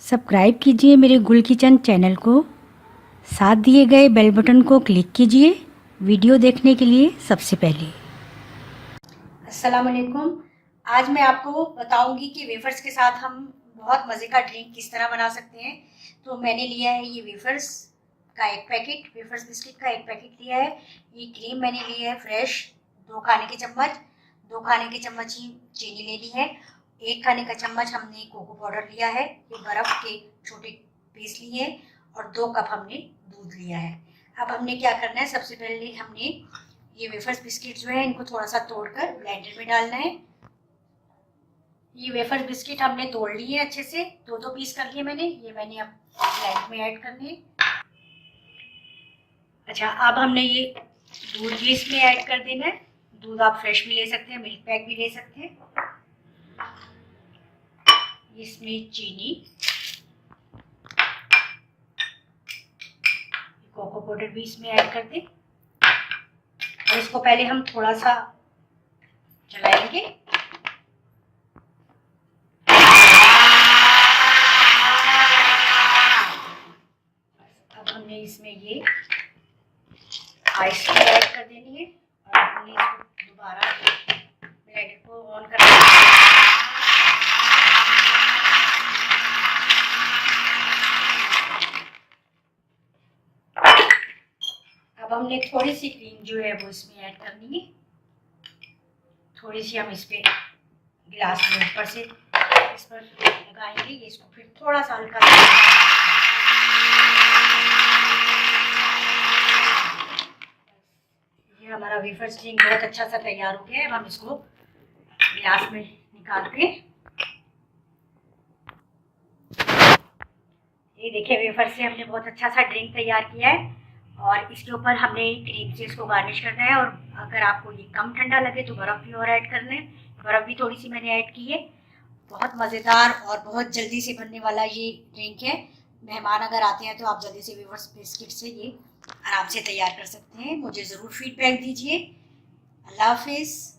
Subscribe कीजिए मेरे गुल किचन चैनल को, साथ दिए गए बेल बटन को क्लिक कीजिए वीडियो देखने के लिए सबसे पहले। अस्सलाम वालेकुम। आज मैं आपको बताऊंगी कि वेफर्स के साथ हम बहुत मज़े का ड्रिंक किस तरह बना सकते हैं। तो मैंने लिया है ये वेफर्स का एक पैकेट, वेफर्स बिस्किट का एक पैकेट लिया है। ये क्रीम मैंने ली है फ्रेश 2 खाने के चम्मच, 2 खाने के चम्मच ही चीनी लेनी है। 1 खाने का चम्मच हमने कोको पाउडर लिया है। ये बर्फ़ के छोटे पीस लिए हैं और 2 कप हमने दूध लिया है। अब हमने क्या करना है, सबसे पहले हमने ये वेफर्स बिस्किट जो है इनको थोड़ा सा तोड़कर ब्लेंडर में डालना है। ये वेफर्स बिस्किट हमने तोड़ लिए अच्छे से, 2-2 पीस कर लिए मैंने। ये मैंने अब ब्लेंड में ऐड करने हैं। अच्छा, अब हमने ये दूध भी इसमें ऐड कर देना है। दूध आप फ्रेश भी ले सकते हैं, मिल्क पैक भी ले सकते हैं। इसमें चीनी, कोको पाउडर भी इसमें ऐड कर दें और इसको पहले हम थोड़ा सा चलाएंगे। अब हमने इसमें ये आइस ऐड कर देनी है और हमने इसको दोबारा ब्लेंडर को ऑन करना है। अब हमने थोड़ी सी क्रीम जो है वो इसमें ऐड करनी है। थोड़ी सी हम इस पे गिलास में ऊपर से इस पर लगाएंगे। ये इसको फिर थोड़ा सा हल्का ये हमारा वेफर्स ड्रिंक बहुत अच्छा सा तैयार हो गया है। अब हम इसको गिलास में निकाल के, ये देखिए वेफर से हमने बहुत अच्छा सा ड्रिंक तैयार किया है और इसके ऊपर हमने क्रीम से इसको गार्निश करना है। और अगर आपको ये कम ठंडा लगे तो बर्फ़ भी और ऐड करना है। बर्फ़ भी थोड़ी सी मैंने ऐड की है। बहुत मज़ेदार और बहुत जल्दी से बनने वाला ये ड्रिंक है। मेहमान अगर आते हैं तो आप जल्दी से वेफर्स बिस्किट से ये आराम से तैयार कर सकते हैं। मुझे ज़रूर फीडबैक दीजिए। अल्लाह हाफिज़।